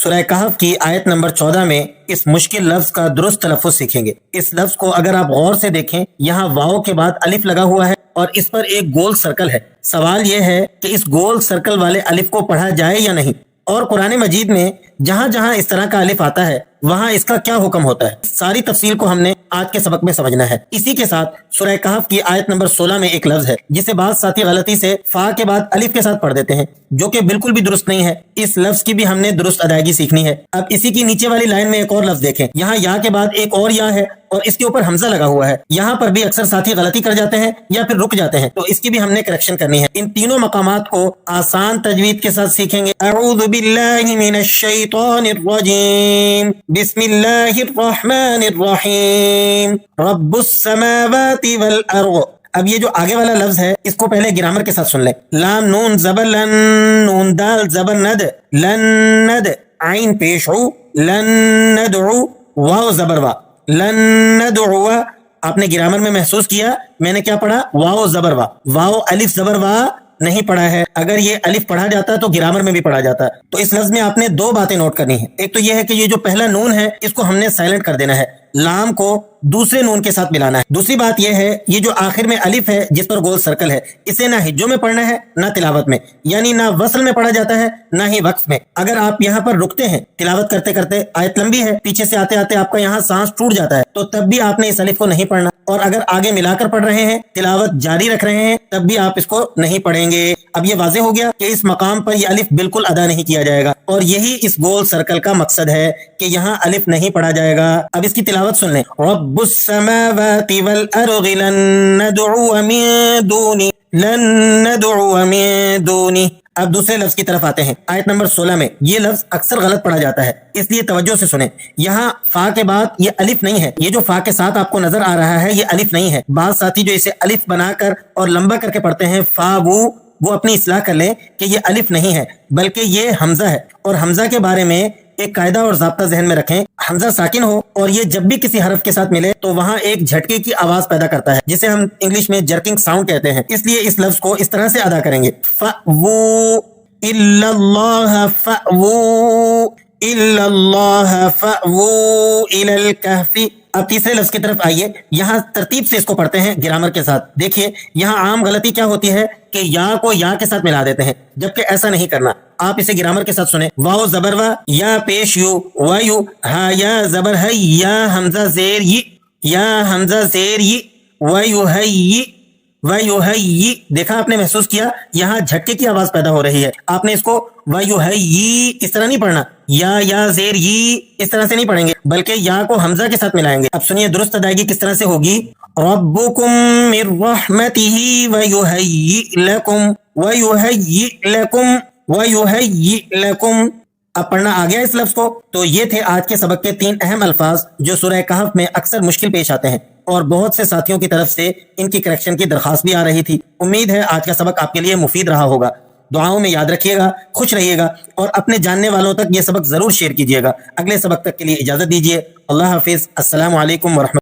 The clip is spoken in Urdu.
سورہ کہف کی آیت نمبر 14 میں اس مشکل لفظ کا درست تلفظ سیکھیں گے۔ اس لفظ کو اگر آپ غور سے دیکھیں، یہاں واو کے بعد الف لگا ہوا ہے اور اس پر ایک گول سرکل ہے۔ سوال یہ ہے کہ اس گول سرکل والے الف کو پڑھا جائے یا نہیں، اور قرآن مجید میں جہاں جہاں اس طرح کا الف آتا ہے وہاں اس کا کیا حکم ہوتا ہے، ساری تفصیل کو ہم نے آج کے سبق میں سمجھنا ہے۔ اسی کے ساتھ سورہ کہف کی آیت نمبر 16 میں ایک لفظ ہے جسے بعض ساتھی غلطی سے فا کے بعد الف کے ساتھ پڑھ دیتے ہیں، جو کہ بالکل بھی درست نہیں ہے۔ اس لفظ کی بھی ہم نے درست ادائیگی سیکھنی ہے۔ اب اسی کی نیچے والی لائن میں ایک اور لفظ دیکھیں، یہاں یا کے بعد ایک اور یا ہے اور اس کے اوپر حمزہ لگا ہوا ہے۔ یہاں پر بھی اکثر ساتھی غلطی کر جاتے ہیں یا پھر رک جاتے ہیں، تو اس کی بھی ہم نے کریکشن کرنی ہے۔ ان تینوں مقامات کو آسان تجوید کے ساتھ سیکھیں گے۔ اعوذ باللہ من الشیطان الرجیم، بسم اللہ الرحمن الرحیم، رب السماوات والارض۔ اب یہ جو آگے والا لفظ ہے اس کو پہلے گرامر کے ساتھ سن لیں۔ لام نون زبر لن، نون دال زبر ند، لن ند، عین پیش عو، لن ندعو، واو زبر وا، لن ندعو۔ آپ نے گرامر میں محسوس کیا میں نے کیا پڑھا؟ واو زبر وا۔ واو الف زبر وا نہیں پڑھا ہے، اگر یہ الف پڑھا جاتا تو گرامر میں بھی پڑھا جاتا۔ تو اس لفظ میں آپ نے دو باتیں نوٹ کرنی ہیں۔ ایک تو یہ ہے کہ یہ جو پہلا نون ہے اس کو ہم نے سائلنٹ کر دینا ہے، لام کو دوسرے نون کے ساتھ ملانا ہے۔ دوسری بات یہ ہے یہ جو آخر میں الف ہے جس پر گول سرکل ہے، اسے نہ ہجوں میں پڑھنا ہے نہ تلاوت میں، یعنی نہ وصل میں پڑھا جاتا ہے نہ ہی وقف میں۔ اگر آپ یہاں پر رکتے ہیں تلاوت کرتے کرتے، آیت لمبی ہے، پیچھے سے آتے آتے آپ کا یہاں سانس ٹوٹ جاتا ہے، تو تب بھی آپ نے اس الف کو نہیں پڑھنا، اور اگر آگے ملا کر پڑھ رہے ہیں، تلاوت جاری رکھ رہے ہیں، تب بھی آپ اس کو نہیں پڑھیں گے۔ اب یہ واضح ہو گیا کہ اس مقام پر یہ الف بالکل ادا نہیں کیا جائے گا، اور یہی اس گول سرکل کا مقصد ہے کہ یہاں الف نہیں پڑھا جائے گا۔ اب اس کی تلاوت سن لیں۔ رب السماوات والارض لن ندعو من دونی، لن ندعو من دونی۔ اب دوسرے لفظ کی طرف آتے ہیں۔ آیت نمبر 16 میں یہ لفظ اکثر غلط پڑھا جاتا ہے، اس لیے توجہ سے سنیں۔ یہاں فا کے بعد یہ الف نہیں ہے، یہ جو فا کے ساتھ آپ کو نظر آ رہا ہے یہ الف نہیں ہے۔ بعض ساتھی جو اسے الف بنا کر اور لمبا کر کے پڑھتے ہیں فا وہ اپنی اصلاح کر لیں کہ یہ الف نہیں ہے بلکہ یہ حمزہ ہے، اور حمزہ کے بارے میں ایک قاعدہ اور ضابطہ ذہن میں رکھیں۔ حمزہ ساکن ہو اور یہ جب بھی کسی حرف کے ساتھ ملے تو وہاں ایک جھٹکے کی آواز پیدا کرتا ہے جسے ہم انگلش میں جرکنگ ساؤنڈ کہتے ہیں، اس لیے اس لفظ کو اس طرح سے ادا کریں گے۔ فَأْوُوا إِلَّا اللَّهَ فَأْوُوا إِلَّا اللَّهَ فَأْوُوا إِلَى الْكَهْفِ۔ اب تیسرے لفظ کی طرف آئیے، یہاں ترتیب سے اس کو پڑھتے ہیں گرامر کے ساتھ۔ دیکھیے یہاں عام غلطی کیا ہوتی ہے کہ یا کو یا کے ساتھ ملا دیتے ہیں، جبکہ ایسا نہیں کرنا۔ آپ اسے گرامر کے ساتھ سنیں۔ واو زبر وا، یا پیش یو، و یو، ہا یا زبر ہے، یا حمزہ زیر ی، یا حمزہ زیر ی، و یو ہے ی، و یو ہے ی۔ دیکھا آپ نے، محسوس کیا یہاں جھٹکے کی آواز پیدا ہو رہی ہے۔ آپ نے اس کو و یو ہے ی اس طرح نہیں پڑھنا، یا زیر ی اس طرح سے نہیں پڑھیں گے، بلکہ یا کو حمزہ کے ساتھ ملائیں گے۔ اب سنیے درست ادائیگی کس طرح سے ہوگی۔ ربکم من رحمتہ ویہیئ لکم، ویہیئ لکم، ویہیئ لکم۔ اب پڑھنا آ گیا اس لفظ کو۔ تو یہ تھے آج کے سبق کے 3 اہم الفاظ جو سورہ کہف میں اکثر مشکل پیش آتے ہیں، اور بہت سے ساتھیوں کی طرف سے ان کی کریکشن کی درخواست بھی آ رہی تھی۔ امید ہے آج کا سبق آپ کے لیے مفید رہا ہوگا۔ دعاؤں میں یاد رکھیے گا، خوش رہیے گا، اور اپنے جاننے والوں تک یہ سبق ضرور شیئر کیجیے گا۔ اگلے سبق تک کے لیے اجازت دیجیے۔ اللہ حافظ۔ السلام علیکم ورحمۃ